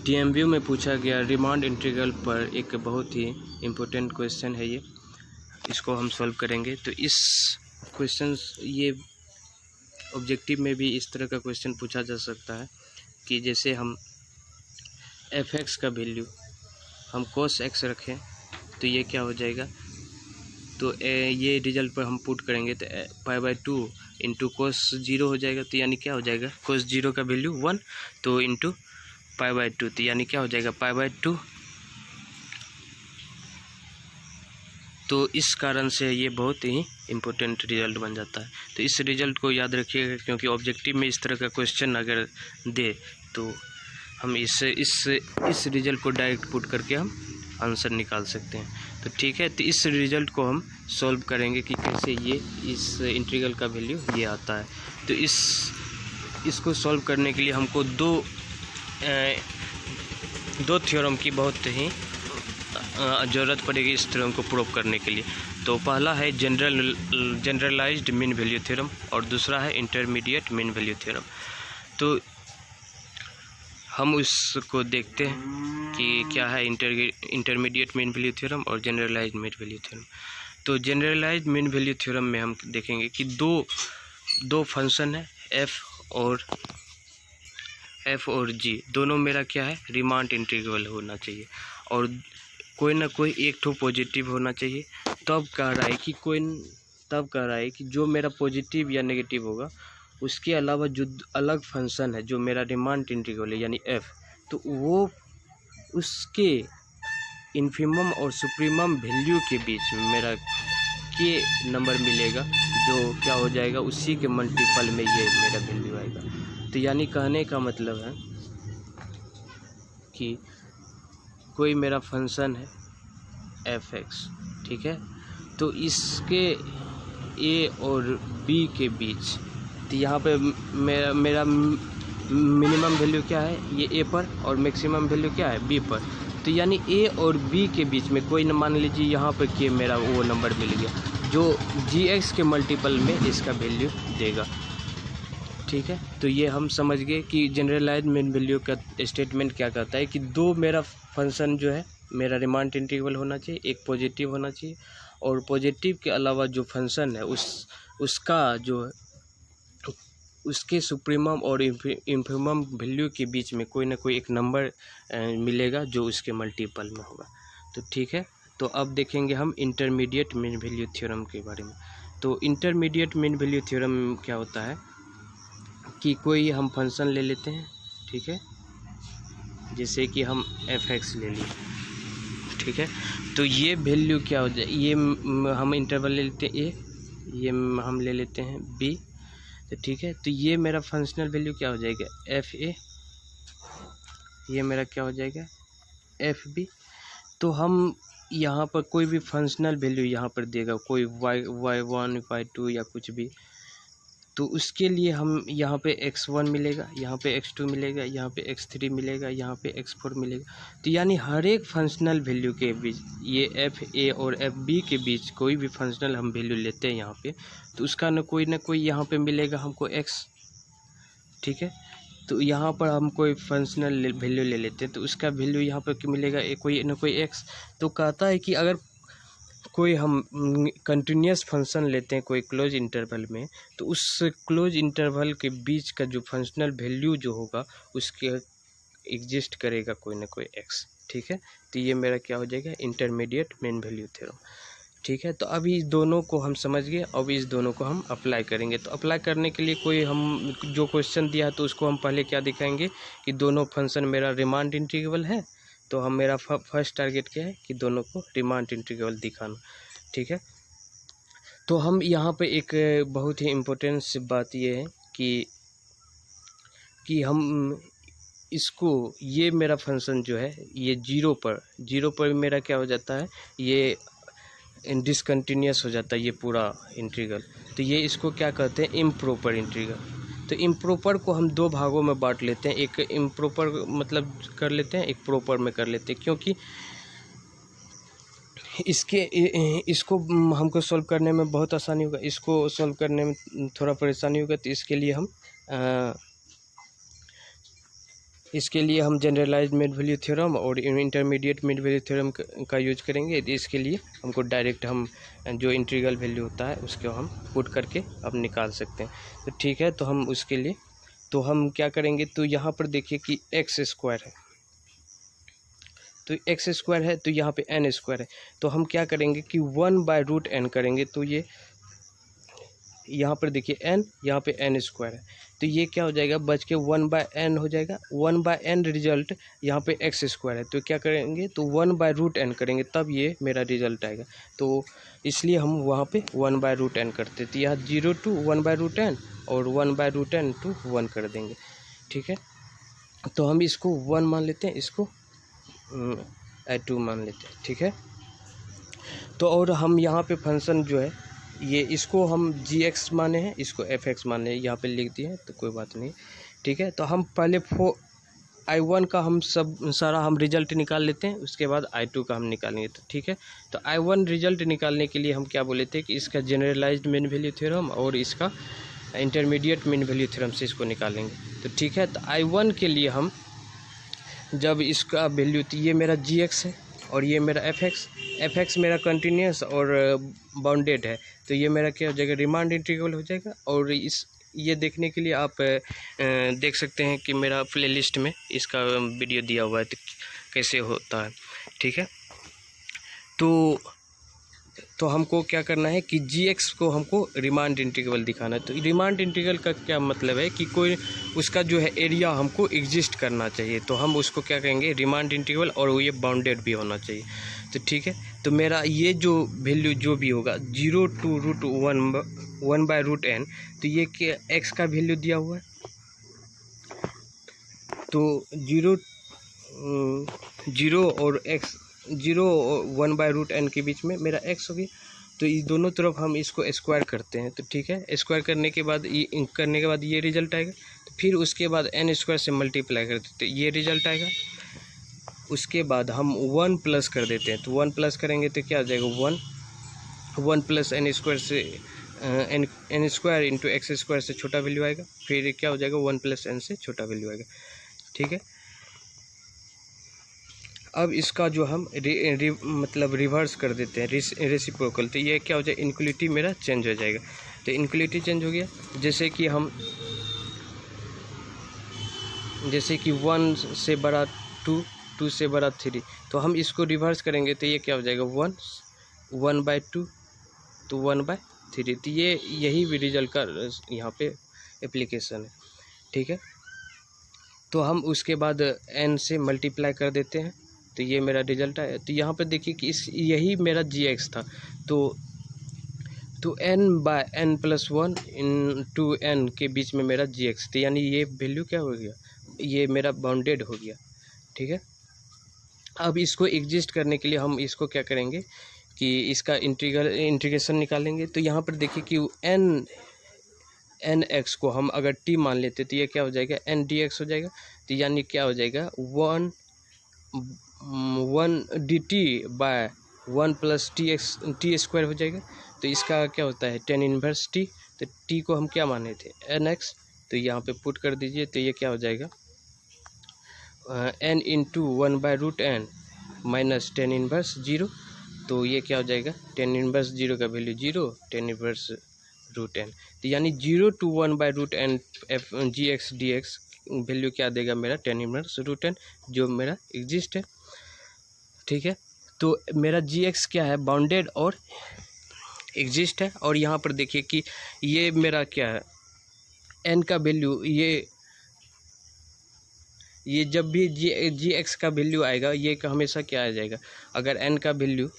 टीएमवीयू में पूछा गया रिमांड इंटीग्रल पर एक बहुत ही इम्पोर्टेंट क्वेश्चन है ये, इसको हम सॉल्व करेंगे। तो इस ये ऑब्जेक्टिव में भी इस तरह का क्वेश्चन पूछा जा सकता है कि जैसे हम एफ एक्स का वैल्यू हम cos x रखें तो ये क्या हो जाएगा, तो ये रिजल्ट पर हम पुट करेंगे तो π/2 इंटू cos 0 हो जाएगा। तो यानी क्या हो जाएगा, cos 0 का वैल्यू 1 तो इंटू π/2 तो यानी क्या हो जाएगा π/2। तो इस कारण से ये बहुत ही इम्पोर्टेंट रिजल्ट बन जाता है। तो इस रिजल्ट को याद रखिएगा, क्योंकि ऑब्जेक्टिव में इस तरह का क्वेश्चन अगर दे तो हम इस रिजल्ट को डायरेक्ट पुट करके हम आंसर निकाल सकते हैं। तो ठीक है, तो इस रिजल्ट को हम सॉल्व करेंगे कि कैसे ये इस इंटीग्रल का वैल्यू ये आता है। तो इसको सॉल्व करने के लिए हमको दो थ्योरम की बहुत ही ज़रूरत पड़ेगी इस थ्योरम को प्रूव करने के लिए। तो पहला है जनरलाइज्ड मीन वैल्यू थ्योरम और दूसरा है इंटरमीडिएट मीन वैल्यू थ्योरम। तो हम उसको देखते हैं कि क्या है इंटरमीडिएट मीन वैल्यू थ्योरम और जनरलाइज्ड मीन वैल्यू थ्योरम। तो जनरलाइज्ड मीन वैल्यू थ्योरम में हम देखेंगे कि दो फंक्शन है एफ और जी, दोनों मेरा क्या है रिमांड इंटीग्रल होना चाहिए और कोई ना कोई एक ठो पॉजिटिव होना चाहिए। तब कह रहा है कि जो मेरा पॉजिटिव या नेगेटिव होगा उसके अलावा जो अलग फंक्शन है जो मेरा रिमांड इंटीग्रल है यानी एफ, तो वो उसके इन्फिमम और सुप्रीमम वैल्यू के बीच में मेरा के नंबर मिलेगा, जो क्या हो जाएगा उसी के मल्टीपल में ये मेरा वैल्यू आएगा। तो यानी कहने का मतलब है कि कोई मेरा फंक्शन है एफ एक्स, ठीक है, तो इसके ए और बी के बीच, तो यहाँ पे मेरा मिनिमम वैल्यू क्या है ये ए पर और मैक्सिमम वैल्यू क्या है बी पर। तो यानी ए और बी के बीच में कोई न मान लीजिए यहाँ पर के मेरा वो नंबर मिल गया जो जी एक्स के मल्टीपल में इसका वैल्यू देगा, ठीक है। तो ये हम समझ गए कि जनरलाइज्ड मीन वैल्यू का स्टेटमेंट क्या कहता है कि दो मेरा फंक्शन जो है मेरा रिमांड इंटीग्रल होना चाहिए, एक पॉजिटिव होना चाहिए और पॉजिटिव के अलावा जो फंक्शन है उसका जो उसके सुप्रीमम और इन्फिमम वैल्यू के बीच में कोई ना कोई एक नंबर मिलेगा जो उसके मल्टीपल में होगा। तो ठीक है, तो अब देखेंगे हम इंटरमीडिएट मीन वैल्यू थ्योरम के बारे में। तो इंटरमीडिएट मीन वैल्यू थ्योरम क्या होता है कि कोई हम फंक्शन ले लेते हैं, ठीक है, जैसे कि हम एफ एक्स ले लिए, ठीक है। तो ये वैल्यू क्या हो जाए, ये हम इंटरवल ले लेते हैं ए, ये हम ले लेते हैं बी, तो ठीक है। तो ये मेरा फंक्शनल वैल्यू क्या हो जाएगा एफ ए, ये मेरा क्या हो जाएगा एफ बी। तो हम यहाँ पर कोई भी फंक्शनल वैल्यू यहाँ पर देगा, कोई y1 y2 या कुछ भी, तो उसके लिए हम यहाँ पे x1 मिलेगा, यहाँ पे x2 मिलेगा, यहाँ पे x3 मिलेगा, यहाँ पे x4 मिलेगा। तो यानी हर एक फंक्शनल वैल्यू के बीच ये एफ ए और एफ बी के बीच कोई भी फंक्शनल हम वैल्यू लेते हैं यहाँ पे, तो उसका न कोई यहाँ पे मिलेगा हमको x, ठीक है। तो यहाँ पर हम कोई फंक्शनल वैल्यू ले लेते हैं तो उसका वैल्यू यहाँ पर मिलेगा कोई न कोई x। तो कहता है कि अगर कोई हम कंटिन्यूस फंक्शन लेते हैं कोई क्लोज इंटरवल में, तो उस क्लोज इंटरवल के बीच का जो फंक्शनल वैल्यू जो होगा उसके एग्जिस्ट करेगा कोई ना कोई x, ठीक है। तो ये मेरा क्या हो जाएगा इंटरमीडिएट मीन वैल्यू थ्योरम, ठीक है। तो अभी इस दोनों को हम समझ गए, अब इस दोनों को हम अप्लाई करेंगे। तो अप्लाई करने के लिए कोई हम जो क्वेश्चन दिया है तो उसको हम पहले क्या दिखाएंगे कि दोनों फंक्शन मेरा रिमांड इंटीग्रल है, तो हम मेरा फर्स्ट टारगेट क्या है कि दोनों को रिमांड इंटीग्रल दिखाना, ठीक है। तो हम यहाँ पे एक बहुत ही इम्पोर्टेंट बात ये है कि हम इसको ये मेरा फंक्शन जो है ये जीरो पर मेरा क्या हो जाता है, ये डिसकंटिन्यूस हो जाता है ये पूरा इंटीग्रल। तो ये इसको क्या कहते हैं इम्प्रॉपर इंटीग्रल। तो इम्प्रॉपर को हम दो भागों में बांट लेते हैं, एक इम्प्रॉपर मतलब कर लेते हैं, एक प्रॉपर में कर लेते हैं, क्योंकि इसको हमको सॉल्व करने में बहुत आसानी होगा, इसको सॉल्व करने में थोड़ा परेशानी होगा। तो इसके लिए हम इसके लिए हम जनरलाइज्ड मिड वैल्यू थ्योरम और इंटरमीडिएट मिड वैल्यू थ्योरम का यूज करेंगे। इसके लिए हमको डायरेक्ट हम जो इंटीग्रल वैल्यू होता है उसको हम पुट करके अब निकाल सकते हैं। तो ठीक है, तो हम उसके लिए तो हम क्या करेंगे, तो यहाँ पर देखिए कि एक्स स्क्वायर है, तो एक्स स्क्वायर है, तो यहाँ पे एन स्क्वायर है, तो हम क्या करेंगे कि 1/√n करेंगे। तो ये यहाँ पर देखिए n, यहाँ पे n स्क्वायर है, तो ये क्या हो जाएगा, बच के 1/n हो जाएगा। 1/n रिजल्ट यहाँ पे एक्स स्क्वायर है, तो क्या करेंगे, तो 1/√n करेंगे, तब ये मेरा रिजल्ट आएगा। तो इसलिए हम वहाँ पे 1/√n करते, तो यहाँ 0 to 1/√n और 1/√n to 1 कर देंगे। ठीक है, तो हम इसको 1 मान लेते हैं, इसको 2 मान लेते हैं। ठीक है, तो और हम यहाँ पे फंक्शन जो है ये इसको हम gx माने हैं, इसको fx माने हैं, यहाँ पे लिख दिए हैं, तो कोई बात नहीं। ठीक है, तो हम पहले I1 का हम सब सारा हम रिजल्ट निकाल लेते हैं, उसके बाद I2 का हम निकालेंगे। तो ठीक है, तो I1 रिजल्ट निकालने के लिए हम क्या बोले थे कि इसका जनरलाइज्ड मीन वैल्यू थ्योरम और इसका इंटरमीडिएट मीन वैल्यू थ्योरम से इसको निकालेंगे। तो ठीक है, तो I1 के लिए हम जब इसका वैल्यू, तो ये मेरा gx है और ये मेरा fx मेरा कंटिन्यूस और बाउंडेड है, तो ये मेरा क्या हो जाएगा, रिमांड इंटीग्रल हो जाएगा। और ये देखने के लिए आप देख सकते हैं कि मेरा प्लेलिस्ट में इसका वीडियो दिया हुआ है, तो कैसे होता है। ठीक है, तो हमको क्या करना है कि gx को हमको रिमांड इंटीग्रल दिखाना है। तो रिमांड इंटीग्रल का क्या मतलब है कि कोई उसका जो है एरिया हमको एग्जिस्ट करना चाहिए, तो हम उसको क्या कहेंगे, रिमांड इंटीग्रल, और वो ये बाउंडेड भी होना चाहिए। तो ठीक है, तो मेरा ये जो वैल्यू जो भी होगा 0 to √1/√n, तो ये क्या x का वैल्यू दिया हुआ है, तो 0 और x 0 और 1/√n के बीच में मेरा x हो गया। तो इस दोनों तरफ हम इसको स्क्वायर करते हैं। तो ठीक है, स्क्वायर करने के बाद ये रिजल्ट आएगा। तो फिर उसके बाद n स्क्वायर से मल्टीप्लाई करते हैं, तो ये रिजल्ट आएगा। उसके बाद हम 1 प्लस कर देते हैं, तो 1 प्लस करेंगे तो क्या हो जाएगा, 1 प्लस n स्क्वायर से n square into x square से छोटा वैल्यू आएगा, फिर क्या हो जाएगा, 1 प्लस n से छोटा वैल्यू आएगा। ठीक है, अब इसका जो हम मतलब रिवर्स कर देते हैं, रेसिप्रोकल, तो ये क्या हो जाएगा, इनक्वलिटी मेरा चेंज हो जाएगा। तो इनक्वलिटी चेंज हो गया, जैसे कि 1 से बड़ा 2, 2 से बड़ा 3, तो हम इसको रिवर्स करेंगे तो ये क्या हो जाएगा, 1/2 तो 1/3। तो ये यही भी रिजल्ट का यहाँ पे एप्लीकेशन है। ठीक है, तो हम उसके बाद n से मल्टीप्लाई कर देते हैं, तो ये मेरा रिजल्ट है। तो यहाँ पे देखिए कि यही मेरा gx था, तो n/n+1 into n के बीच में मेरा gx, तो यानी ये वैल्यू क्या हो गया, ये मेरा बाउंडेड हो गया। ठीक है, अब इसको एग्जिस्ट करने के लिए हम इसको क्या करेंगे कि इसका इंटीग्रेशन निकालेंगे। तो यहाँ पर देखिए कि nx को हम अगर t मान लेते तो ये क्या हो जाएगा, n dx हो जाएगा। तो यानी क्या हो जाएगा, 1 dt/1 + t स्क्वायर हो जाएगा। तो इसका क्या होता है, tan इनवर्स t, तो t को हम क्या माने थे, nx, तो यहाँ पे पुट कर दीजिए, तो ये क्या हो जाएगा, n × 1/√n minus tan inverse 0, तो ये क्या हो जाएगा, tan इनवर्स 0 का वैल्यू 0, tan इनवर्स √n, तो यानी 0 to 1/√n gx dx value क्या देगा मेरा, tan इनवर्स √n, जो मेरा एग्जिस्ट है। ठीक है, तो मेरा gx क्या है, बाउंडेड और एग्जिस्ट है। और यहाँ पर देखिए कि ये मेरा क्या है, n का वैल्यू, ये जब भी gx का वैल्यू आएगा, ये हमेशा क्या आ जाएगा, अगर n का वैल्यू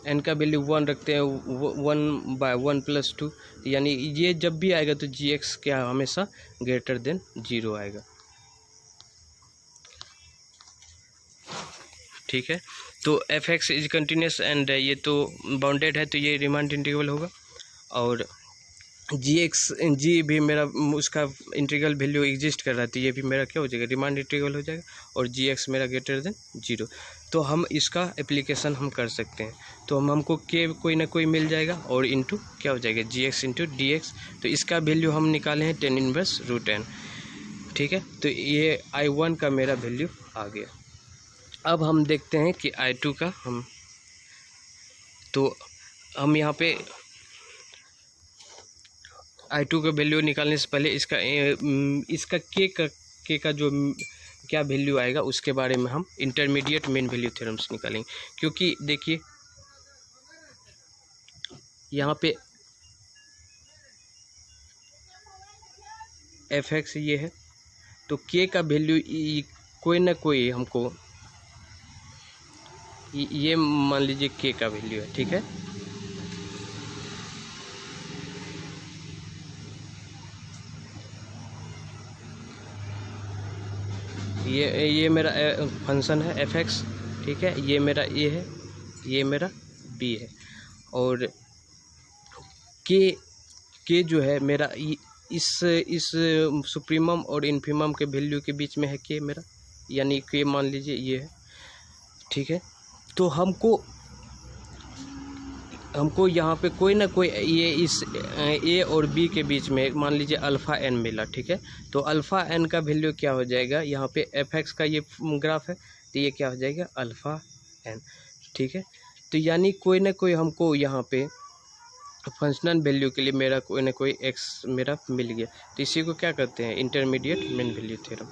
1 रखते हैं, 1/1 + 2, यानी ये जब भी आएगा तो gx क्या हमेशा ग्रेटर देन 0 आएगा। ठीक है, तो fx इज कंटिन्यूस एंड ये तो बाउंडेड है, तो ये रिमांड इंटीग्रल होगा। और g भी मेरा उसका इंटीग्रल वैल्यू एग्जिस्ट कर रहा है, तो ये भी मेरा क्या हो जाएगा, रिमांड इंटीग्रल हो जाएगा। और gx मेरा ग्रेटर देन 0, तो हम इसका एप्लीकेशन हम कर सकते हैं। तो हमको के कोई ना कोई मिल जाएगा और इंटू क्या हो जाएगा, gx × dx। तो इसका वैल्यू हम निकाले हैं tan इनवर्स √n। ठीक है। तो ये I1 का मेरा वैल्यू आ गया। अब हम देखते हैं कि I2 का हम यहाँ पे I2 का वैल्यू निकालने से पहले इसका के का जो क्या वैल्यू आएगा उसके बारे में हम इंटरमीडिएट मीन वैल्यू थ्योरम से निकालेंगे। क्योंकि देखिए यहाँ पे fx ये है, तो k का वैल्यू कोई ना कोई हमको ये मान लीजिए k का वैल्यू है, ठीक है। ये मेरा फंक्शन है fx, ठीक है। ये मेरा a है, ये मेरा b है, और k जो है मेरा इस सुप्रीमम और इन्फीमम के वैल्यू के बीच में है k मेरा, यानी k मान लीजिए ये है, ठीक है। तो हमको यहाँ पे कोई ना कोई ये इस a और b के बीच में मान लीजिए अल्फ़ा n मिला, ठीक है। तो अल्फ़ा n का वैल्यू क्या हो जाएगा, यहाँ पे fx का ये ग्राफ है, तो ये क्या हो जाएगा अल्फ़ा n, ठीक है। तो यानी कोई ना कोई हमको यहाँ पे फंक्शनल वैल्यू के लिए मेरा कोई ना कोई x मेरा मिल गया, तो इसी को क्या कहते हैं इंटरमीडिएट मीन वैल्यू थ्योरम,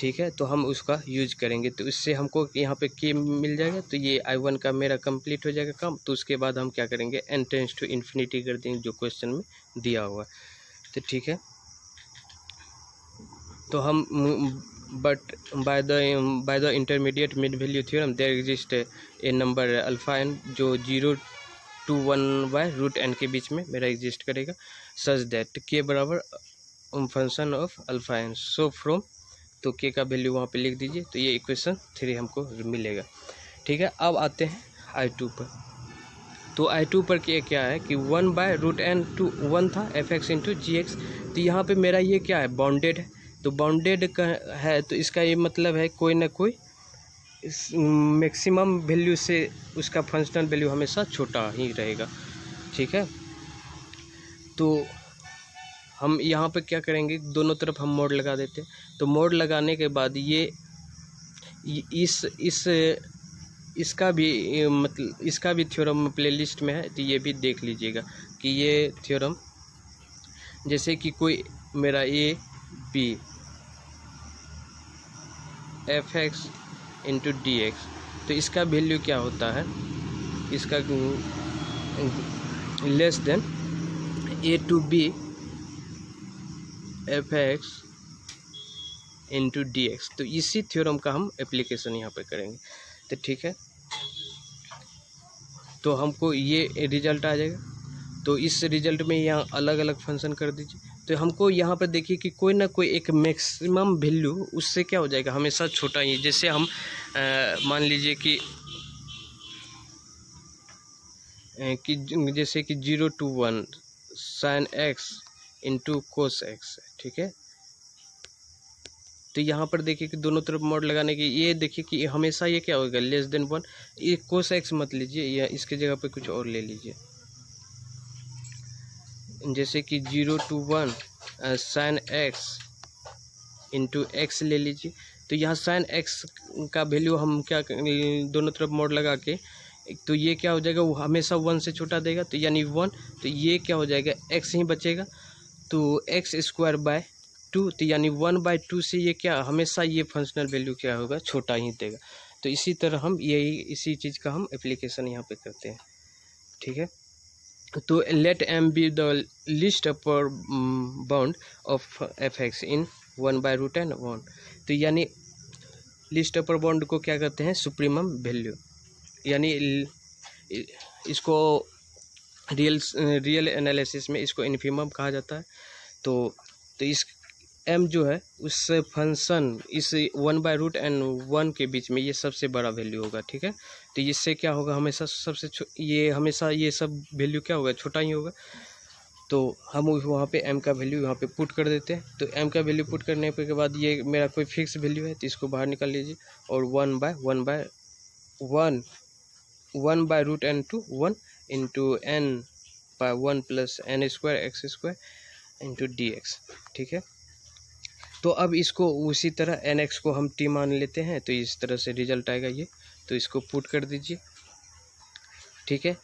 ठीक है। तो हम उसका यूज करेंगे, तो इससे हमको यहाँ पे k मिल जाएगा, तो ये I1 का मेरा कंप्लीट हो जाएगा काम। तो उसके बाद हम क्या करेंगे n टेंड्स टू इन्फिनिटी कर देंगे जो क्वेश्चन में दिया हुआ है, तो ठीक है। तो हम but by the intermediate mean value theorem there exist a number alpha n जो 0 to 1/√n के बीच में मेरा एग्जिस्ट करेगा, सच दैट k बराबर function of alpha n। So from, तो k का वैल्यू वहाँ पे लिख दीजिए, तो ये इक्वेशन 3 हमको मिलेगा, ठीक है। अब आते हैं I2 पर। तो I2 पर क्या है कि 1/√n to 1 था fx इंटू gx। तो यहाँ पे मेरा ये क्या है बाउंडेड है, तो बाउंडेड का है, तो इसका ये मतलब है कोई ना कोई मैक्सिमम वैल्यू से उसका फंक्शनल वैल्यू हमेशा छोटा ही रहेगा, ठीक है। तो हम यहाँ पे क्या करेंगे, दोनों तरफ हम मोड लगा देते हैं। तो मोड लगाने के बाद ये इसका भी थ्योरम प्लेलिस्ट में है, तो ये भी देख लीजिएगा कि ये थ्योरम जैसे कि कोई मेरा a b fx into dx, तो इसका वैल्यू क्या होता है, इसका less than a to b fx into dx। तो इसी थ्योरम का हम एप्लीकेशन यहाँ पे करेंगे, तो ठीक है। तो हमको ये रिजल्ट आ जाएगा, तो इस रिजल्ट में यहाँ अलग अलग फंक्शन कर दीजिए। तो हमको यहाँ पर देखिए कि कोई ना कोई एक मैक्सिमम वैल्यू उससे क्या हो जाएगा हमेशा छोटा ही। जैसे हम मान लीजिए कि जैसे कि 0 to 1 sin x into cos x, ठीक है। तो यहाँ पर देखिए कि दोनों तरफ मोड लगाने की ये देखिए कि हमेशा ये क्या होगा लेस देन 1। ये कोस एक्स मत लीजिए, या इसके जगह पे कुछ और ले लीजिए, जैसे कि 0 to 1 sin x into x ले लीजिए। तो यहाँ sin x का वैल्यू हम क्या दोनों तरफ मोड लगा के, तो ये क्या हो जाएगा वो हमेशा 1 से छोटा देगा, तो यानी 1। तो ये क्या हो जाएगा x ही बचेगा, तो x² 2, तो यानी 1/2 से ये क्या हमेशा ये फंक्शनल वैल्यू क्या होगा छोटा ही देगा। तो इसी तरह हम इसी चीज़ का हम एप्लीकेशन यहाँ पे करते हैं, ठीक है। तो let m be the least upper bound of fx in 1/√n 1। तो यानी लिस्ट अपर बाउंड को क्या कहते हैं सुप्रीमम वैल्यू, यानी इसको रियल एनालिसिस में इसको इन्फीमम कहा जाता है। तो इस m जो है उस फंक्शन इस 1/√n 1 के बीच में ये सबसे बड़ा वैल्यू होगा, ठीक है। तो इससे क्या होगा हमेशा हमेशा ये सब वैल्यू क्या होगा छोटा ही होगा। तो हम वहाँ पे m का वैल्यू यहाँ पे पुट कर देते हैं। तो m का वैल्यू पुट करने के बाद ये मेरा कोई फिक्स वैल्यू है, तो इसको बाहर निकाल लीजिए, और 1/√n to 1 into n/1 + n² x² into dx, ठीक है। तो अब इसको उसी तरह nx को हम t मान लेते हैं, तो इस तरह से रिजल्ट आएगा ये। तो इसको पुट कर दीजिए, ठीक है।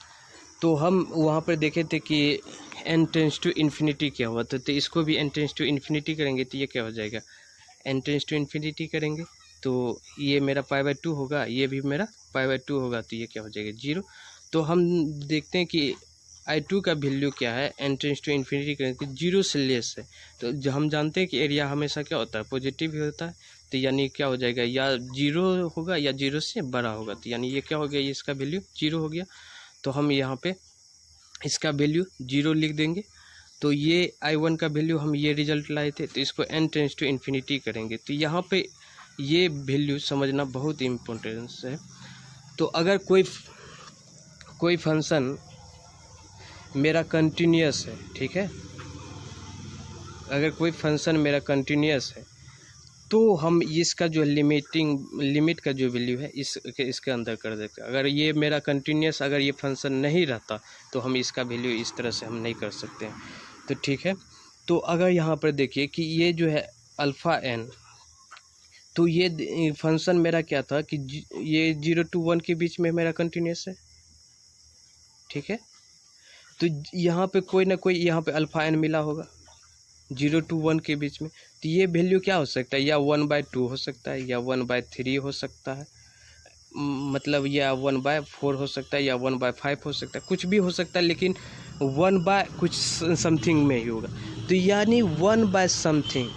तो हम वहाँ पर देखे थे कि n टेंस टू इन्फिनिटी क्या हुआ था, तो इसको भी n टेंस टू इन्फिनिटी करेंगे तो ये क्या हो जाएगा, n टेंस टू इन्फिनिटी करेंगे तो ये मेरा π/2 होगा, ये भी मेरा π/2 होगा, तो ये क्या हो जाएगा 0। तो हम देखते हैं कि I2 का वैल्यू क्या है, n टेंस टू इन्फिनिटी करेंगे 0 से लेस है। तो हम जानते हैं कि एरिया हमेशा क्या होता है, पॉजिटिव ही होता है। तो यानी क्या हो जाएगा, या 0 होगा या 0 से बड़ा होगा। तो यानी ये क्या हो गया, ये इसका वैल्यू 0 हो गया। तो हम यहाँ पे इसका वैल्यू 0 लिख देंगे। तो ये I1 का वैल्यू हम ये रिजल्ट लाए थे, तो इसको n टेंस टू इन्फिनिटी करेंगे। तो यहाँ पे ये वैल्यू समझना बहुत इम्पोर्टेंस है। तो अगर कोई फंक्शन मेरा कंटिन्यूअस है, ठीक है, अगर कोई फंक्शन मेरा कंटिन्यूअस है तो हम इसका जो लिमिट का जो वैल्यू है इसके अंदर कर देते हैं। अगर ये मेरा कंटिन्यूअस, अगर ये फंक्शन नहीं रहता तो हम इसका वैल्यू इस तरह से हम नहीं कर सकते हैं। तो ठीक है, तो अगर यहाँ पर देखिए कि ये जो है अल्फ़ा n, तो ये फंक्शन मेरा क्या था कि ये 0 to 1 के बीच में मेरा कंटिन्यूअस है, ठीक है। तो यहाँ पे कोई ना कोई यहाँ पे अल्फ़ा n मिला होगा 0 to 1 के बीच में। तो ये वैल्यू क्या हो सकता है, या 1/2 हो सकता है, या 1/3 हो सकता है, मतलब या 1/4 हो सकता है, या 1/5 हो सकता है, कुछ भी हो सकता है, लेकिन 1/ कुछ समथिंग में ही होगा। तो यानी 1/समथिंग,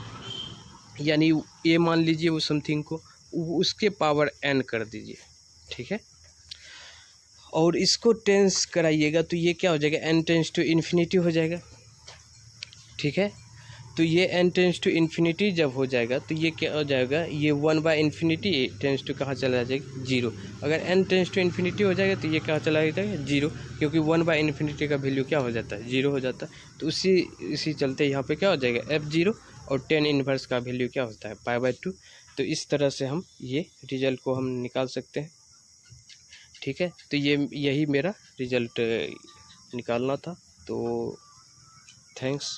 यानी ये मान लीजिए वो समथिंग को उसके पावर n कर दीजिए, ठीक है। और इसको टेंस कराइएगा तो ये क्या हो जाएगा, n टेंस टू इन्फिनिटी हो जाएगा, ठीक है। तो ये n टेंस टू इन्फिनिटी जब हो जाएगा तो ये क्या हो जाएगा, ये 1/इन्फिनिटी टेंस टू कहाँ चला जाएगा 0। अगर n टेंस टू इन्फिनिटी हो जाएगा तो ये कहाँ चला जाएगा 0, क्योंकि 1/इन्फिनिटी का वैल्यू क्या हो जाता है 0 हो जाता है। तो इसी चलते यहाँ पे क्या हो जाएगा f0, और tan इनवर्स का वैल्यू क्या होता है π/2। तो इस तरह से हम ये रिजल्ट को हम निकाल सकते हैं, ठीक है। तो यही मेरा रिजल्ट निकालना था। तो थैंक्स।